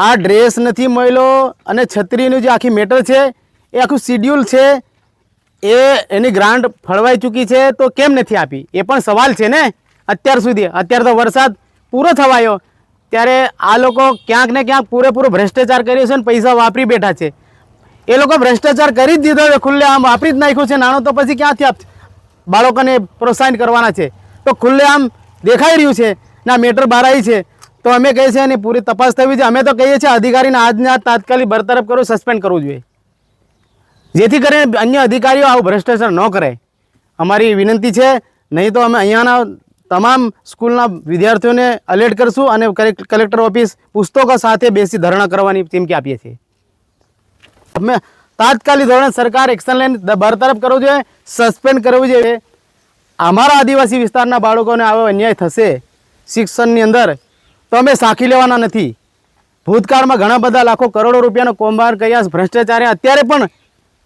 આ ડ્રેસ નથી મળ્યો અને છત્રીનું જે આખી મેટર છે એ આખું શિડ્યુલ છે એ એની ગ્રાન્ટ ફળવાઈ ચૂકી છે તો કેમ નથી આપી એ પણ સવાલ છે ને અત્યાર સુધી. અત્યારે તો વરસાદ પૂરો થવાયો ત્યારે આ લોકો ક્યાંક ને ક્યાંક પૂરેપૂરો ભ્રષ્ટાચાર કર્યો છે ને પૈસા વાપરી બેઠા છે. એ લોકો ભ્રષ્ટાચાર કરી જ દીધો છે, ખુલ્લે આમ વાપરી જ નાખ્યું છે નાણું, તો પછી ક્યાંથી બાળકોને પ્રોત્સાહન કરવાના છે? તો ખુલ્લે આમ દેખાઈ રહ્યું છે ને આ મેટર બહાર આવી છે તો અમે કહીએ છીએ એની પૂરી તપાસ થવી જોઈએ. અમે તો કહીએ છીએ અધિકારીને આજને આજ તાત્કાલિક બરતરફ કરવું, સસ્પેન્ડ કરવું જોઈએ, જેથી કરીને અન્ય અધિકારીઓ આવું ભ્રષ્ટાચાર ન કરે. અમારી વિનંતી છે. નહીં તો અમે અહીંયાના તમામ સ્કૂલના વિદ્યાર્થીઓને એલર્ટ કરશું અને કલેક્ટર ઓફિસ પુસ્તકો સાથે બેસી ધરણા કરવાની ચીમકી આપીએ છીએ. અમે તાત્કાલિક ધોરણે સરકાર એક્શન લઈને બરતરફ કરવું જોઈએ, સસ્પેન્ડ કરવું જોઈએ. અમારા આદિવાસી વિસ્તારના બાળકોને આવો અન્યાય થશે શિક્ષણની અંદર તો અમે સાખી લેવાના નથી. ભૂતકાળમાં ઘણા બધા લાખો કરોડો રૂપિયાનો કૌભાંડ કર્યા ભ્રષ્ટાચારે અત્યારે પણ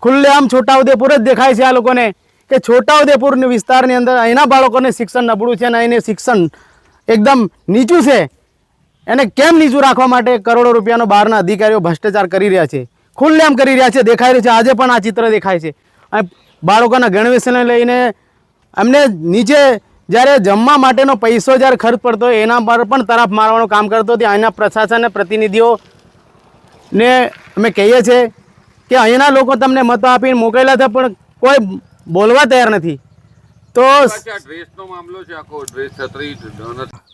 ખુલ્લેઆમ છોટાઉદેપુર જ દેખાય છે આ લોકોને કે છોટાઉદેપુર વિસ્તારની અંદર અહીંના બાળકોને શિક્ષણ નબળું છે અને અહીંને શિક્ષણ એકદમ નીચું છે. એને કેમ નીચું રાખવા માટે કરોડો રૂપિયાનો બહારના અધિકારીઓ ભ્રષ્ટાચાર કરી રહ્યા છે, ખુલ્લેઆમ કરી રહ્યા છે, દેખાઈ રહ્યું છે. આજે પણ આ ચિત્ર દેખાય છે. બાળકોના ગણવેશને લઈને અમને નીચે જ્યારે જમવા માટેનો પૈસો જ્યારે ખર્ચ પડતો હોય એના પર પણ તરફ મારવાનું કામ કરતો હતો. અહીંના પ્રશાસન પ્રતિનિધિઓને અમે કહીએ છીએ કે અહીંના લોકો તમને મતો આપીને મોકલેલા હતા પણ કોઈ બોલવા તૈયાર નથી. તો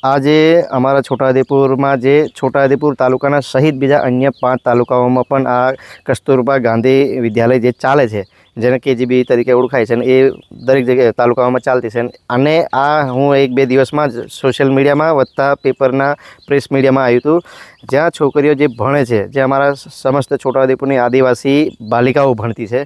આજે અમારા છોટાઉદેપુરમાં જે છોટાઉદેપુર તાલુકાના સહિત બીજા અન્ય 5 તાલુકાઓમાં પણ આ કસ્તુરબા ગાંધી વિદ્યાલય જે ચાલે છે, જેને KGB તરીકે ઓળખાય છે, અને એ દરેક જગ્યાએ તાલુકાઓમાં ચાલતી છે. અને આ હું 1-2 દિવસમાં જ સોશિયલ મીડિયામાં વધતા પેપરના પ્રેસ મીડિયામાં આવ્યું હતું, જ્યાં છોકરીઓ જે ભણે છે, જે અમારા સમસ્ત છોટાઉદેપુરની આદિવાસી બાલિકાઓ ભણતી છે,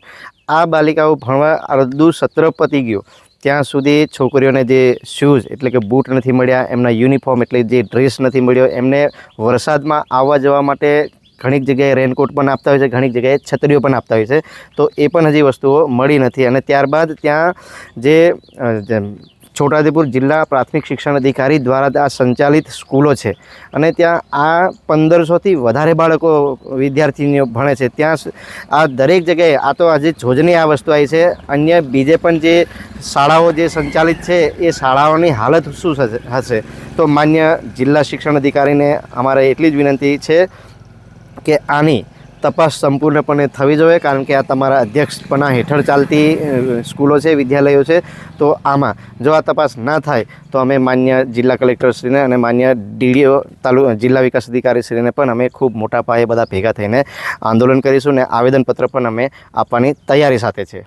આ બાલિકાઓ ભણવા અડધું સત્ર પતી ગયું ત્યાં સુધી છોકરીઓને જે શૂઝ એટલે કે બૂટ નથી મળ્યા, એમના યુનિફોર્મ એટલે જે ડ્રેસ નથી મળ્યો, એમને વરસાદમાં આવવા જવા માટે ઘણીક જગ્યાએ રેનકોટ પણ આપતા હોય છે, ઘણીક જગ્યાએ છત્રીઓ પણ આપતા હોય છે, તો એ પણ હજી વસ્તુઓ મળી નથી. અને ત્યારબાદ ત્યાં જે છોટાઉદેપુર જિલ્લા પ્રાથમિક શિક્ષણ અધિકારી દ્વારા આ સંચાલિત સ્કૂલો છે અને ત્યાં આ 1500થી વધારે બાળકો વિદ્યાર્થીનીઓ ભણે છે. ત્યાં આ દરેક જગ્યાએ આ તો આજે જોજની આ વસ્તુ આવી છે. અન્ય બીજે પણ જે શાળાઓ જે સંચાલિત છે એ શાળાઓની હાલત શું હશે? તો માન્ય જિલ્લા શિક્ષણ અધિકારીને અમારે એટલી જ વિનંતી છે કે આની તપાસ સંપૂર્ણપણે થવી જોઈએ, કારણ કે આ તમારા અધ્યક્ષપણા હેઠળ ચાલતી સ્કૂલો છે, વિદ્યાલયો છે. તો આમાં જો આ તપાસ ના થાય તો અમે માન્ય જિલ્લા કલેક્ટરશ્રીને અને માન્ય DDO જિલ્લા વિકાસ અધિકારીશ્રીને પણ અમે ખૂબ મોટા પાયે બધા ભેગા થઈને આંદોલન કરીશું અને આવેદનપત્ર પણ અમે આપવાની તૈયારી સાથે છે.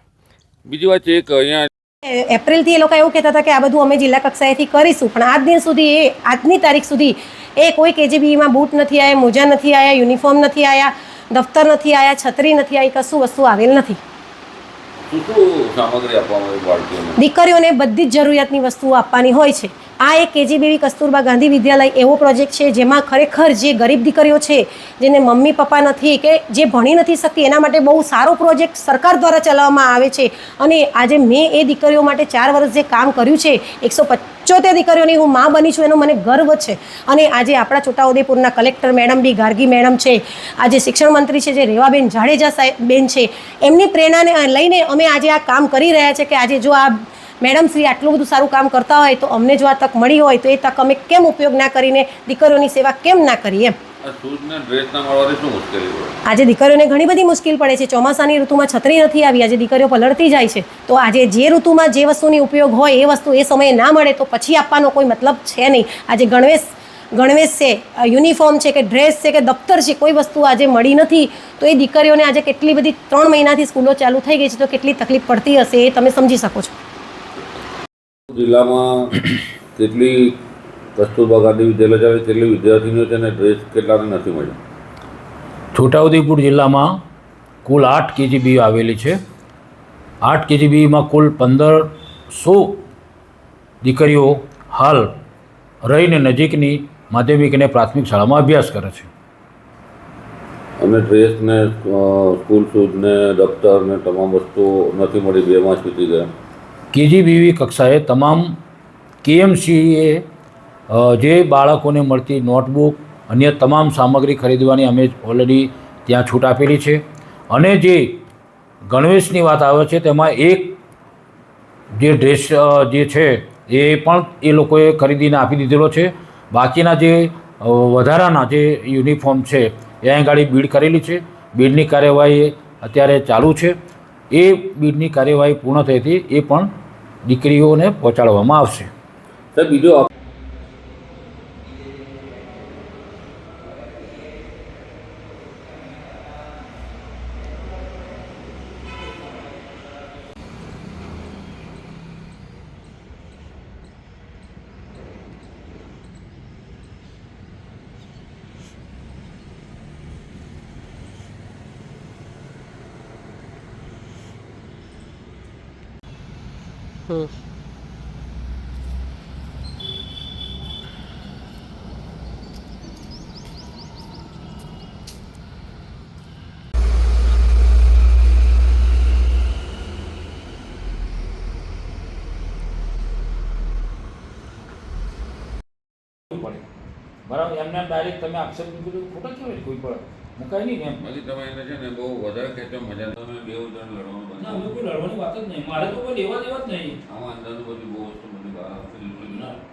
બીજી વાત છે કે અહીંયા એપ્રિલથી એ લોકો એવું કહેતા હતા કે આ બધું અમે જિલ્લા કક્ષાએથી કરીશું, પણ આજ દિન સુધી આજની તારીખ સુધી કોઈ KGBમાં બૂટ નથી આવ્યા, મોજા નથી આવ્યા, યુનિફોર્મ નથી આવ્યા, દફતર નથી આવ્યા, છત્રી નથી આવી, કશું વસ્તુ આવેલ નથી. દીકરીઓને બધી જ જરૂરિયાતની વસ્તુઓ આપવાની હોય છે. આ એક KGB કસ્તુરબા ગાંધી વિદ્યાલય એવો પ્રોજેક્ટ છે જેમાં ખરેખર જે ગરીબ દીકરીઓ છે, જેને મમ્મી પપ્પા નથી કે જે ભણી નથી શકતી, એના માટે બહુ સારો પ્રોજેક્ટ સરકાર દ્વારા ચલાવવામાં આવે છે. અને આજે મેં એ દીકરીઓ માટે 4 વર્ષ જે કામ કર્યું છે, 175 દીકરીઓની હું મા બની છું, એનો મને ગર્વ છે. અને આજે આપણા છોટાઉદેપુરના કલેક્ટર મેડમ બી ગાર્ગી મેડમ છે, આજે શિક્ષણ મંત્રી છે જે રેવાબેન જાડેજા સાહેબ બેન છે, એમની પ્રેરણાને લઈને અમે આજે આ કામ કરી રહ્યા છે કે આજે જો આ મેડમ શ્રી આટલું બધું સારું કામ કરતા હોય તો અમને જો આ તક મળી હોય તો એ તક અમે કેમ ઉપયોગ ના કરીને દીકરીઓની સેવા કેમ ના કરીએ? આજે દીકરીઓને ઘણી બધી મુશ્કેલ પડે છે. ચોમાસાની ઋતુમાં છત્રી નથી આવી, આજે દીકરીઓ પલળતી જાય છે. તો આજે જે ઋતુમાં જે વસ્તુની ઉપયોગ હોય એ વસ્તુ એ સમયે ના મળે તો પછી આપવાનો કોઈ મતલબ છે નહીં. આજે ગણવેશ છે, યુનિફોર્મ છે કે ડ્રેસ છે કે દફતર છે, કોઈ વસ્તુ આજે મળી નથી. તો એ દીકરીઓને આજે કેટલી બધી 3 મહિનાથી સ્કૂલો ચાલુ થઈ ગઈ છે તો કેટલી તકલીફ પડતી હશે એ તમે સમજી શકો છો. જિલ્લામાં કેટલી કસ્તુરબા ગાંધી વિદ્યાલય ચાલે, કેટલી વિદ્યાર્થીનીઓ છે અને ડ્રેસ કેટલાને નથી મળ્યા? છોટાઉદેપુર જિલ્લામાં કુલ 8 KGB આવેલી છે. 8 KGBમાં કુલ 1500 દીકરીઓ હાલ રહીને નજીકની માધ્યમિક અને પ્રાથમિક શાળામાં અભ્યાસ કરે છે. અને ડ્રેસ ને સ્કૂલ શૂઝ ને દફતર ને તમામ વસ્તુઓ નથી મળી, 2 માસ વીતી ગયા. KGB કક્ષાએ તમામ KMCએ જે બાળકોને મળતી નોટબુક, અન્ય તમામ સામગ્રી ખરીદવાની અમે ઓલરેડી ત્યાં છૂટ આપેલી છે. અને જે ગણવેશની વાત આવે છે તેમાં એક જે ડ્રેસ જે છે એ પણ એ લોકોએ ખરીદીને આપી દીધેલો છે. બાકીના જે વધારાના જે યુનિફોર્મ છે એ અહીં ગાડી બીડ કરેલી છે. બીડની કાર્યવાહી અત્યારે ચાલુ છે. એ બીડની કાર્યવાહી પૂર્ણ થઈથી એ પણ દીકરીઓને પહોંચાડવામાં આવશે. સાહેબ બીજો બરાબર, એમને ડાયરેક્ટ તમે આક્ષેપ મૂકી ખોટા કહેવાય કોઈ પણ મુકાય નહીં એમ. પછી તમે એને છે ને બહુ વધારે ખેંચો મજા તમે બે જણ લડવાનું ના, અમે કોઈ લડવાની વાત જ નહીં. મારે તો કોઈ લેવા દેવા જ નહીં. આમાં અંદરનું બધું બહુ વસ્તુ બધી બહાર ના.